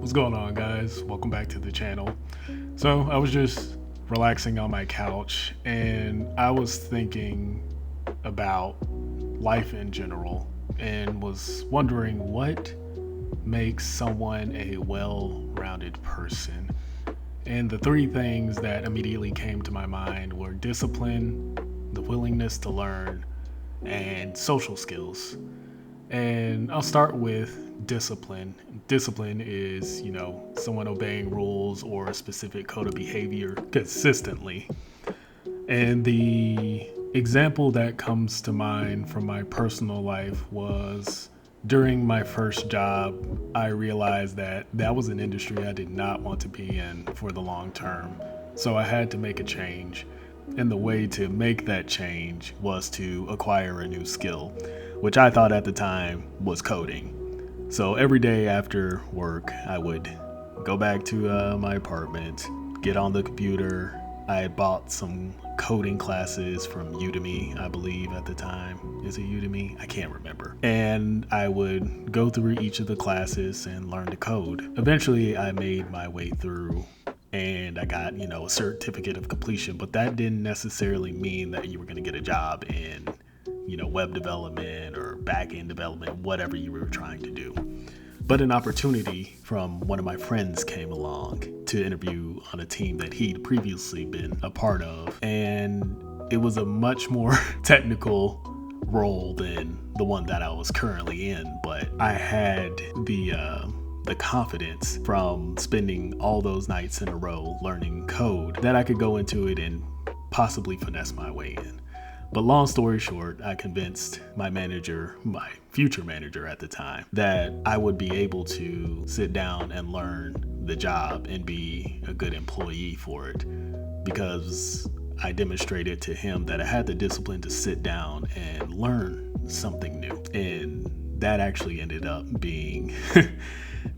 What's going on, guys? Welcome back to the channel. So I was just relaxing on my couch and I was thinking about life in general and was wondering what makes someone a well-rounded person. And the three things that immediately came to my mind were discipline, the willingness to learn, and social skills. And I'll start with discipline. Discipline is, someone obeying rules or a specific code of behavior consistently. And the example that comes to mind from my personal life was during my first job. I realized that that was an industry I did not want to be in for the long term. So I had to make a change. And the way to make that change was to acquire a new skill, which I thought at the time was coding. So every day after work, I would go back to my apartment, get on the computer. I had bought some coding classes from Udemy, I believe at the time. Is it Udemy? I can't remember. And I would go through each of the classes and learn to code. Eventually, I made my way through and I got, a certificate of completion, but that didn't necessarily mean that you were going to get a job in web development or back-end development, whatever you were trying to do. But an opportunity from one of my friends came along to interview on a team that he'd previously been a part of. And it was a much more technical role than the one that I was currently in. But I had the confidence from spending all those nights in a row learning code that I could go into it and possibly finesse my way in. But long story short, I convinced my future manager at the time, that I would be able to sit down and learn the job and be a good employee for it, because I demonstrated to him that I had the discipline to sit down and learn something new. And that actually ended up being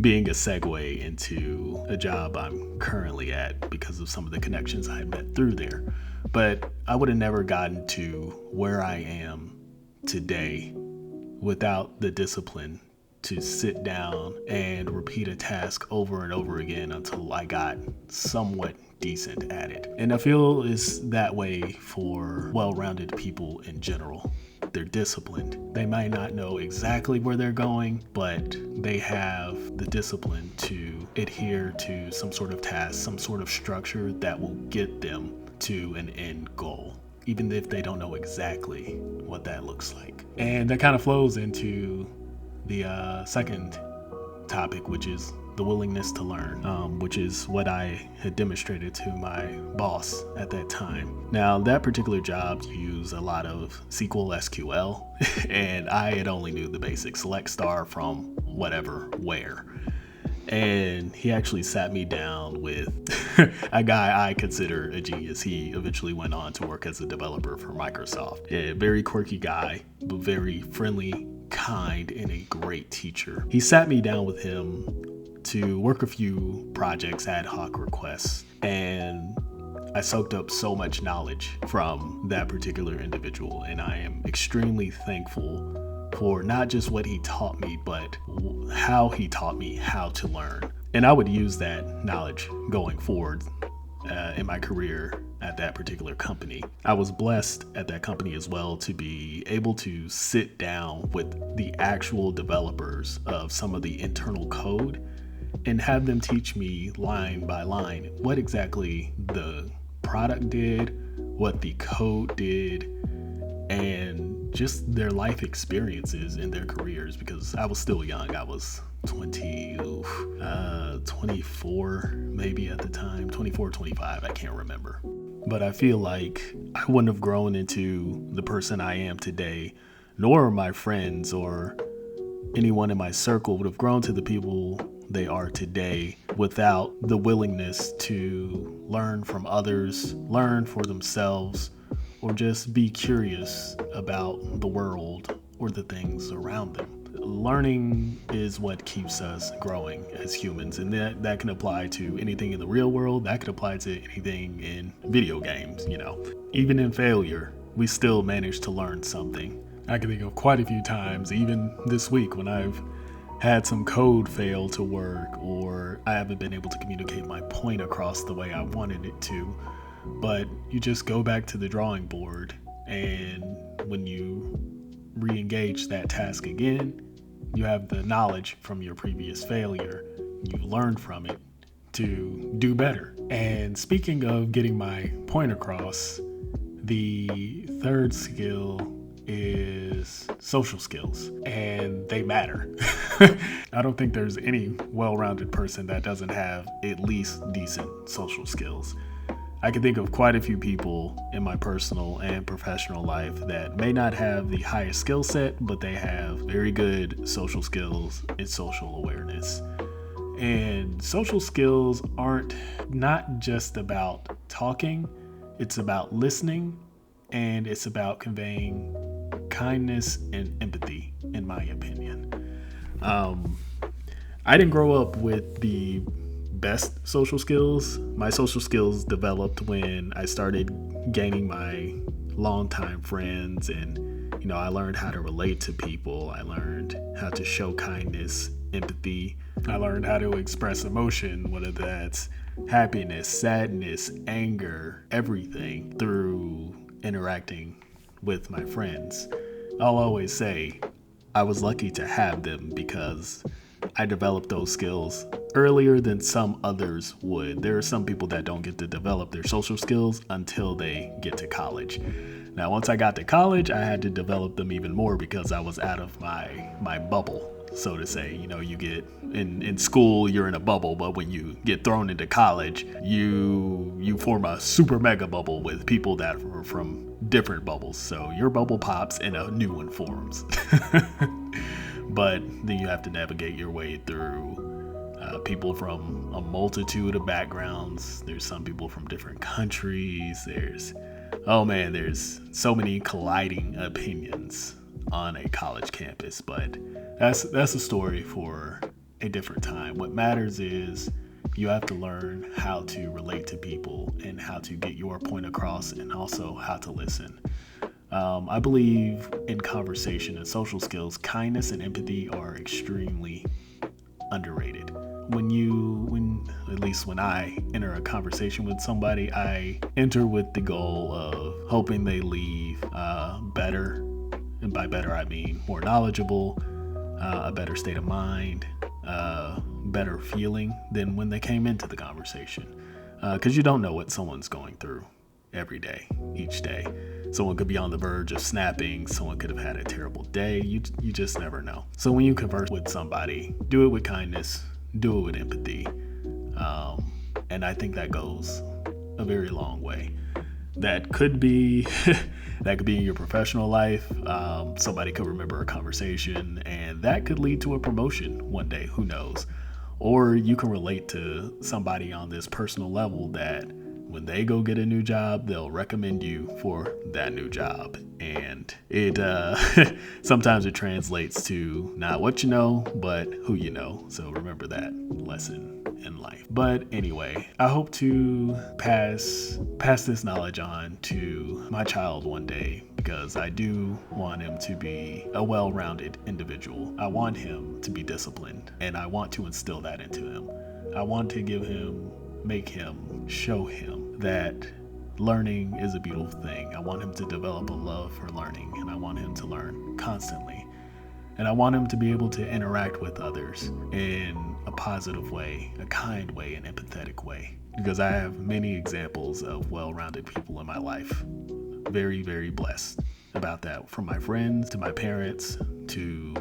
being a segue into a job I'm currently at because of some of the connections I met through there. But I would have never gotten to where I am today without the discipline to sit down and repeat a task over and over again until I got somewhat decent at it. And I feel it's that way for well-rounded people in general. They're disciplined. They might not know exactly where they're going, but they have the discipline to adhere to some sort of task, some sort of structure that will get them to an end goal, even if they don't know exactly what that looks like. And that kind of flows into the second topic, which is the willingness to learn, which is what I had demonstrated to my boss at that time. Now, that particular job used a lot of SQL, and I had only knew the basic select star from whatever where. And he actually sat me down with a guy I consider a genius. He eventually went on to work as a developer for Microsoft. A very quirky guy, but very friendly, kind, and a great teacher. He sat me down with him to work a few projects, ad hoc requests, and I soaked up so much knowledge from that particular individual, and I am extremely thankful for not just what he taught me, but how he taught me how to learn. And I would use that knowledge going forward in my career at that particular company. I was blessed at that company as well to be able to sit down with the actual developers of some of the internal code and have them teach me line by line what exactly the product did, what the code did, and just their life experiences in their careers, because I was still young. I was 24 maybe at the time, 24, 25, I can't remember. But I feel like I wouldn't have grown into the person I am today, nor my friends or anyone in my circle would have grown to the people they are today without the willingness to learn from others, learn for themselves, or just be curious about the world or the things around them. Learning is what keeps us growing as humans, and that can apply to anything in the real world. That could apply to anything in video games. Even in failure, we still manage to learn something. I can think of quite a few times, even this week, when I've had some code fail to work, or I haven't been able to communicate my point across the way I wanted it to. But you just go back to the drawing board, and when you re-engage that task again, you have the knowledge from your previous failure. You learn from it to do better. And speaking of getting my point across, the third skill is social skills, and they matter. I don't think there's any well-rounded person that doesn't have at least decent social skills. I can think of quite a few people in my personal and professional life that may not have the highest skill set, but they have very good social skills and social awareness. And social skills aren't not just about talking, it's about listening, and it's about conveying kindness and empathy, in my opinion. I didn't grow up with the best social skills. My social skills developed when I started gaining my longtime friends, and I learned how to relate to people. I learned how to show kindness, empathy. I learned how to express emotion, whether that's happiness, sadness, anger, everything, through interacting with my friends. I'll always say I was lucky to have them because I developed those skills earlier than some others would. There are some people that don't get to develop their social skills until they get to college. Now, once I got to college, I had to develop them even more because I was out of my bubble, so to say. You get in school, you're in a bubble, but when you get thrown into college, you form a super mega bubble with people that are from different bubbles. So your bubble pops and a new one forms. But then you have to navigate your way through people from a multitude of backgrounds. There's some people from different countries. There's so many colliding opinions on a college campus, but that's a story for a different time. What matters is you have to learn how to relate to people and how to get your point across, and also how to listen. I believe in conversation and social skills, kindness and empathy are extremely underrated. At least when I enter a conversation with somebody, I enter with the goal of hoping they leave better. And by better, I mean more knowledgeable, a better state of mind, better feeling than when they came into the conversation. Because you don't know what someone's going through every day, each day. Someone could be on the verge of snapping. Someone could have had a terrible day. You just never know. So when you converse with somebody, do it with kindness, do it with empathy. And I think that goes a very long way. That could be in your professional life. Somebody could remember a conversation, and that could lead to a promotion one day. Who knows? Or you can relate to somebody on this personal level that when they go get a new job, they'll recommend you for that new job. And it sometimes it translates to not what you know, but who you know. So remember that lesson in life. But anyway, I hope to pass this knowledge on to my child one day, because I do want him to be a well-rounded individual. I want him to be disciplined, and I want to instill that into him. I want to show him that learning is a beautiful thing. I want him to develop a love for learning, and I want him to learn constantly. And I want him to be able to interact with others in a positive way, a kind way, an empathetic way. Because I have many examples of well-rounded people in my life. Very, very blessed about that. From my friends, to my parents, to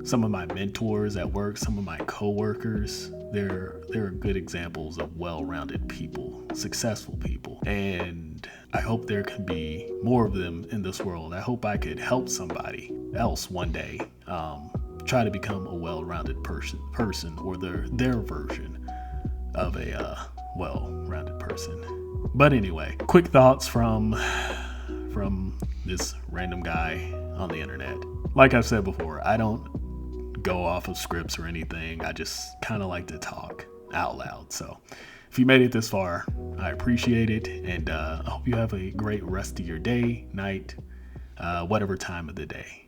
some of my mentors at work, some of my coworkers. There are good examples of well-rounded people, successful people. And I hope there can be more of them in this world. I hope I could help somebody else one day try to become a well-rounded person, or their version of a well-rounded person. But anyway, quick thoughts from this random guy on the internet. Like I've said before, I don't go off of scripts or anything. I just kind of like to talk out loud. So if you made it this far, I appreciate it. And I hope you have a great rest of your day, night, whatever time of the day.